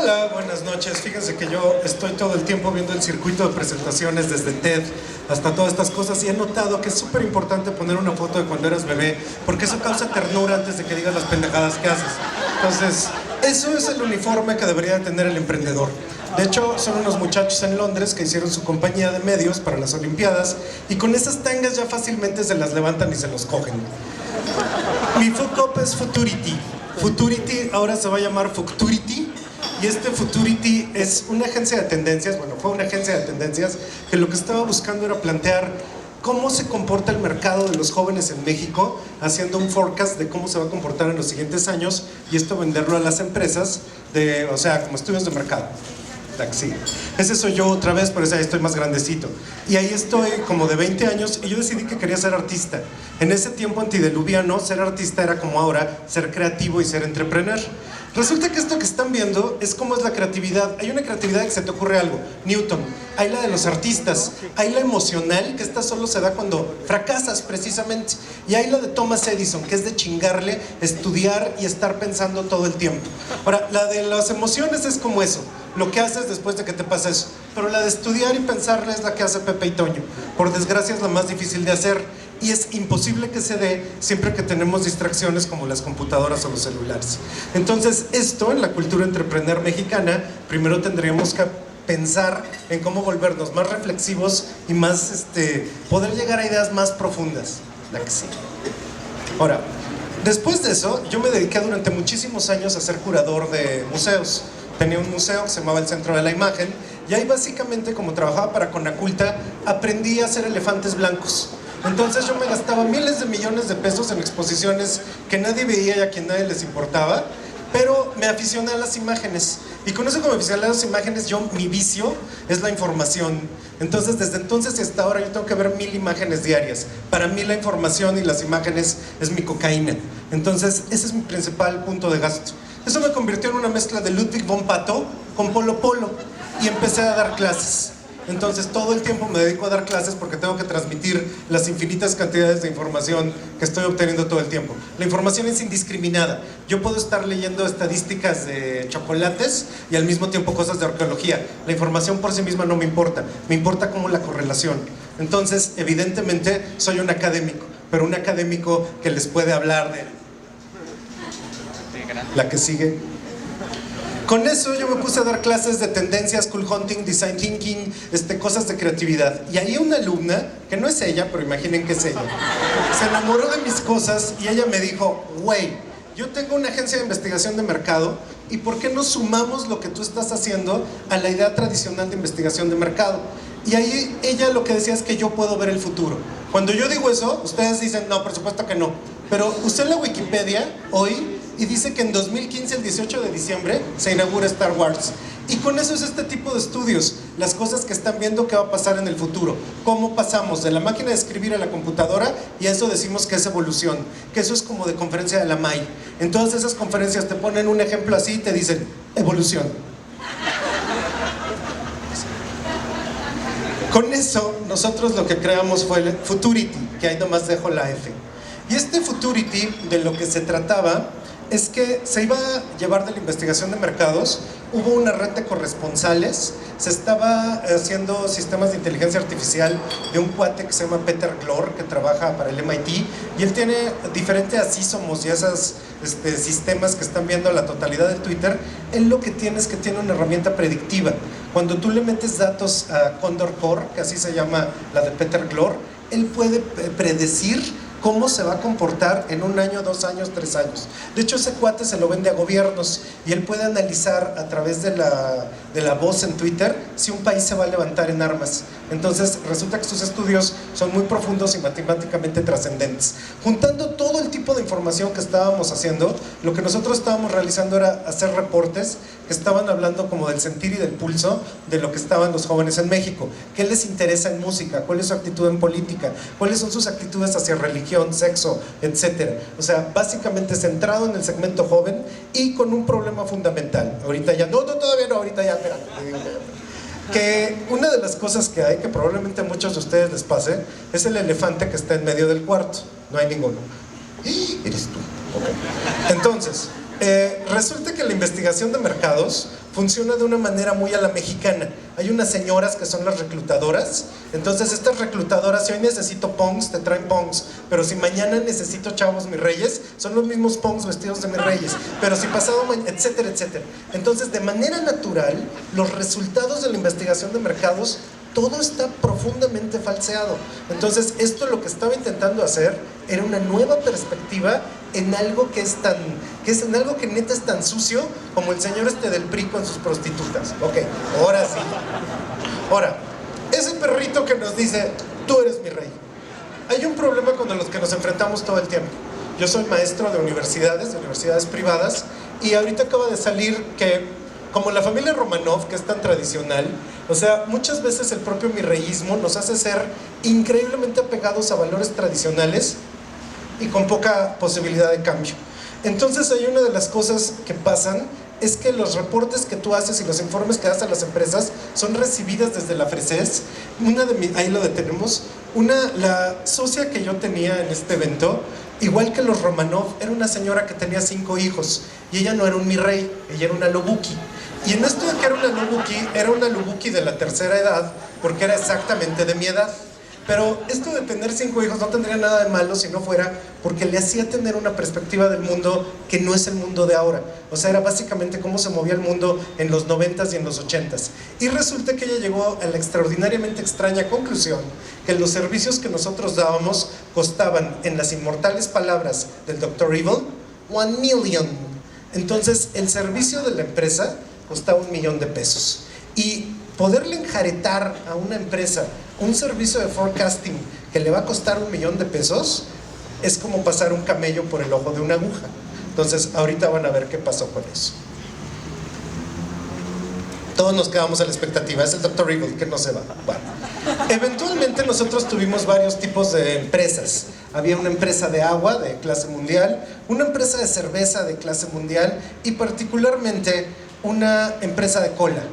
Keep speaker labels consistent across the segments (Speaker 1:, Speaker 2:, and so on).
Speaker 1: Hola, buenas noches. Fíjense que yo estoy todo el tiempo viendo el circuito de presentaciones desde TED hasta todas estas cosas y he notado que es súper importante poner una foto de cuando eras bebé porque eso causa ternura antes de que digas las pendejadas que haces. Entonces, eso es el uniforme que debería tener el emprendedor. De hecho, son unos muchachos en Londres que hicieron su compañía de medios para las Olimpiadas y con esas tangas ya fácilmente se las levantan y se los cogen. Mi fuck up es Futurity. Futurity ahora se va a llamar Fucturity. Y este Futurity es una agencia de tendencias, bueno, fue una agencia de tendencias que lo que estaba buscando era plantear cómo se comporta el mercado de los jóvenes en México, haciendo un forecast de cómo se va a comportar en los siguientes años y esto venderlo a las empresas, o sea, como estudios de mercado. Sí. Ese soy yo otra vez, pero ahí estoy más grandecito. Y ahí estoy como de 20 años y yo decidí que quería ser artista. En ese tiempo antediluviano, ser artista era como ahora, ser creativo y ser entrepreneur. Resulta que esto que están viendo es cómo es la creatividad. Hay una creatividad que se te ocurre algo, Newton. Hay la de los artistas, hay la emocional, que esta solo se da cuando fracasas precisamente. Y hay la de Thomas Edison, que es de chingarle, estudiar y estar pensando todo el tiempo. Ahora, la de las emociones es como eso, lo que haces después de que te pasa eso. Pero la de estudiar y pensarle es la que hace Pepe y Toño. Por desgracia es la más difícil de hacer. Y es imposible que se dé siempre que tenemos distracciones como las computadoras o los celulares. Entonces, esto en la cultura entrepreneur mexicana, primero tendríamos que pensar en cómo volvernos más reflexivos y más, poder llegar a ideas más profundas. La que sí. Ahora, después de eso, yo me dediqué durante muchísimos años a ser curador de museos. Tenía un museo que se llamaba el Centro de la Imagen y ahí básicamente, como trabajaba para Conaculta, aprendí a hacer elefantes blancos. Entonces yo me gastaba miles de millones de pesos en exposiciones que nadie veía y a quien nadie les importaba, pero me aficioné a las imágenes. Y con eso, como me aficioné a las imágenes, mi vicio es la información. Entonces, desde entonces y hasta ahora yo tengo que ver 1000 imágenes diarias. Para mí la información y las imágenes es mi cocaína. Entonces, ese es mi principal punto de gasto. Eso me convirtió en una mezcla de Ludwig von Pato con Polo Polo y empecé a dar clases. Entonces todo el tiempo me dedico a dar clases porque tengo que transmitir las infinitas cantidades de información que estoy obteniendo todo el tiempo. La información es indiscriminada. Yo puedo estar leyendo estadísticas de chocolates y al mismo tiempo cosas de arqueología. La información por sí misma no me importa. Me importa cómo la correlación. Entonces, evidentemente, soy un académico, pero un académico que les puede hablar de... La que sigue. Con eso yo me puse a dar clases de tendencias, cool hunting, design thinking, cosas de creatividad. Y ahí una alumna, que no es ella, pero imaginen que es ella, se enamoró de mis cosas y ella me dijo, güey, yo tengo una agencia de investigación de mercado y ¿por qué no sumamos lo que tú estás haciendo a la idea tradicional de investigación de mercado? Y ahí ella lo que decía es que yo puedo ver el futuro. Cuando yo digo eso, ustedes dicen, no, por supuesto que no. Pero usé la Wikipedia hoy y dice que en 2015, el 18 de diciembre, se inaugura Star Wars. Y con eso es este tipo de estudios, las cosas que están viendo que va a pasar en el futuro. Cómo pasamos de la máquina de escribir a la computadora y a eso decimos que es evolución, que eso es como de conferencia de la MAI. En todas esas conferencias te ponen un ejemplo así y te dicen, evolución. Con eso, nosotros lo que creamos fue el Futurity, que ahí nomás dejo la F. Y este Futurity, de lo que se trataba, es que se iba a llevar de la investigación de mercados, hubo una red de corresponsales, se estaba haciendo sistemas de inteligencia artificial de un cuate que se llama Peter Glor, que trabaja para el MIT, y él tiene diferentes asísomos y esos sistemas que están viendo la totalidad de Twitter. Él lo que tiene es que tiene una herramienta predictiva. Cuando tú le metes datos a Condor Core, que así se llama la de Peter Glor, él puede predecir cómo se va a comportar en 1 año, 2 años, 3 años. De hecho, ese cuate se lo vende a gobiernos y él puede analizar a través de la voz en Twitter si un país se va a levantar en armas. Entonces, resulta que sus estudios son muy profundos y matemáticamente trascendentes. Juntando todo el tipo de información que estábamos haciendo, lo que nosotros estábamos realizando era hacer reportes que estaban hablando como del sentir y del pulso de lo que estaban los jóvenes en México. ¿Qué les interesa en música? ¿Cuál es su actitud en política? ¿Cuáles son sus actitudes hacia religión, sexo, etcétera? O sea, básicamente centrado en el segmento joven y con un problema fundamental. Ahorita ya, no, todavía no, ahorita ya, espera. Que una de las cosas que hay, que probablemente a muchos de ustedes les pase, es el elefante que está en medio del cuarto. No hay ninguno. Eres tú. Okay. Entonces, Resulta que la investigación de mercados funciona de una manera muy a la mexicana. Hay unas señoras que son las reclutadoras. Entonces estas reclutadoras, si hoy necesito punks, te traen punks. Pero si mañana necesito chavos mis reyes, son los mismos punks vestidos de mis reyes. Pero si pasado mañana, etcétera, etcétera. Entonces, de manera natural, los resultados de la investigación de mercados, todo está profundamente falseado. Entonces, esto lo que estaba intentando hacer era una nueva perspectiva en algo que en algo que neta es tan sucio como el señor del PRI con sus prostitutas. Ok, ahora sí. Ahora, ese perrito que nos dice, tú eres mi rey. Hay un problema con los que nos enfrentamos todo el tiempo. Yo soy maestro de universidades privadas, y ahorita acaba de salir que, como la familia Romanov, que es tan tradicional, o sea, muchas veces el propio mirreyismo nos hace ser increíblemente apegados a valores tradicionales y con poca posibilidad de cambio. Entonces, hay una de las cosas que pasan es que los reportes que tú haces y los informes que das a las empresas son recibidas desde la FRESES. Ahí lo detenemos. La socia que yo tenía en este evento, igual que los Romanov, era una señora que tenía 5 hijos, y ella no era un mirrey, ella era una lobuki. Y en esto de que era una lobuki de la tercera edad, porque era exactamente de mi edad. Pero esto de tener 5 hijos no tendría nada de malo si no fuera porque le hacía tener una perspectiva del mundo que no es el mundo de ahora. O sea, era básicamente cómo se movía el mundo en los 90s y en los 80s. Y resulta que ella llegó a la extraordinariamente extraña conclusión que los servicios que nosotros dábamos costaban, en las inmortales palabras del Dr. Evil, 1 million. Entonces, el servicio de la empresa costaba $1 millón. Y poderle enjaretar a una empresa un servicio de forecasting que le va a costar $1 millón es como pasar un camello por el ojo de una aguja. Entonces, ahorita van a ver qué pasó con eso. Todos nos quedamos a la expectativa. Es el Dr. Evil que no se va. Bueno, eventualmente nosotros tuvimos varios tipos de empresas. Había una empresa de agua de clase mundial, una empresa de cerveza de clase mundial, y particularmente una empresa de cola.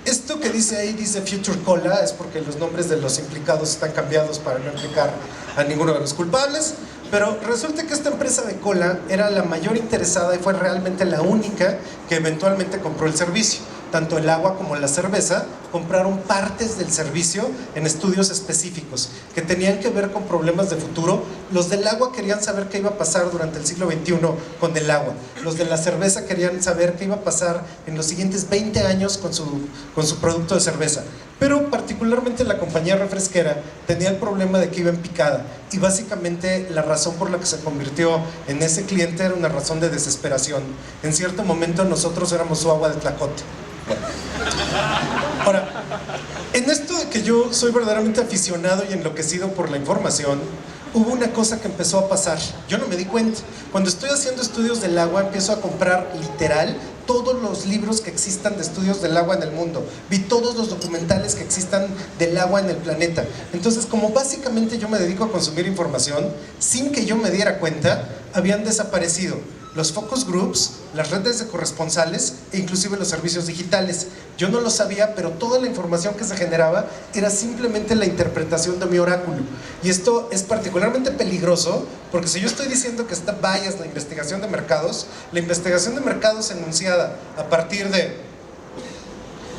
Speaker 1: Esto que dice ahí, dice Future Cola, es porque los nombres de los implicados están cambiados para no implicar a ninguno de los culpables. Pero resulta que esta empresa de cola era la mayor interesada y fue realmente la única que eventualmente compró el servicio. Tanto el agua como la cerveza compraron partes del servicio en estudios específicos que tenían que ver con problemas de futuro. Los del agua querían saber qué iba a pasar durante el siglo XXI con el agua. Los de la cerveza querían saber qué iba a pasar en los siguientes 20 años con su producto de cerveza. Pero particularmente la compañía refresquera tenía el problema de que iba en picada, y básicamente la razón por la que se convirtió en ese cliente era una razón de desesperación. En cierto momento nosotros éramos su agua de Tlacote. Ahora, en esto de que yo soy verdaderamente aficionado y enloquecido por la información, hubo una cosa que empezó a pasar. Yo no me di cuenta. Cuando estoy haciendo estudios del agua, empiezo a comprar literal todos los libros que existan de estudios del agua en el mundo. Vi todos los documentales que existan del agua en el planeta. Entonces, como básicamente yo me dedico a consumir información, sin que yo me diera cuenta, habían desaparecido los focus groups, las redes de corresponsales e inclusive los servicios digitales. Yo no lo sabía, pero toda la información que se generaba era simplemente la interpretación de mi oráculo. Y esto es particularmente peligroso porque si yo estoy diciendo que está bias la investigación de mercados enunciada a partir de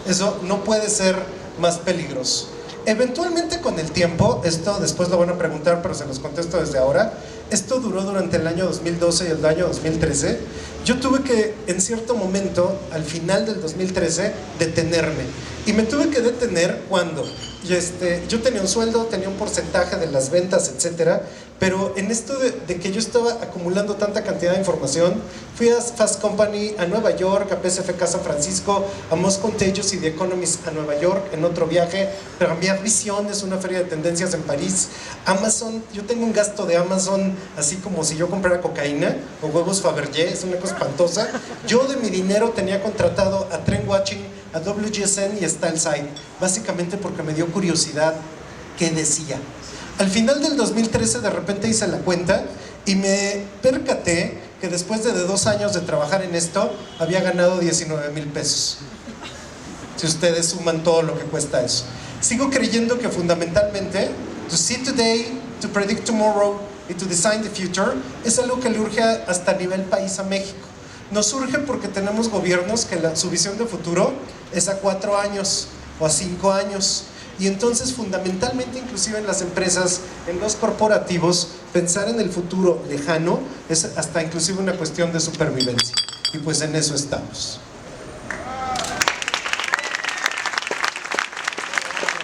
Speaker 1: eso no puede ser más peligroso. Eventualmente, con el tiempo, esto después lo van a preguntar, pero se los contesto desde ahora. Esto duró durante el año 2012 y el año 2013. Yo tuve que, en cierto momento, al final del 2013, detenerme. Y me tuve que detener cuando yo tenía un sueldo, tenía un porcentaje de las ventas, etcétera. Pero en esto de que yo estaba acumulando tanta cantidad de información, fui a Fast Company a Nueva York, a PSFK San Francisco, a Most Contagious y The Economist a Nueva York en otro viaje, para enviar visiones, una feria de tendencias en París. Amazon, yo tengo un gasto de Amazon así como si yo comprara cocaína o huevos Fabergé, es una cosa espantosa. Yo de mi dinero tenía contratado a Trend Watching, a WGSN y a StyleSide, básicamente porque me dio curiosidad qué decía. Al final del 2013 de repente hice la cuenta y me percaté que después de 2 años de trabajar en esto había ganado 19,000 pesos. Si ustedes suman todo lo que cuesta eso. Sigo creyendo que fundamentalmente to see today, to predict tomorrow y to design the future es algo que le urge hasta a nivel país a México. Nos surge porque tenemos gobiernos que su visión de futuro es a 4 años o a 5 años. Y entonces fundamentalmente, inclusive en las empresas, en los corporativos, pensar en el futuro lejano es hasta inclusive una cuestión de supervivencia. Y pues en eso estamos.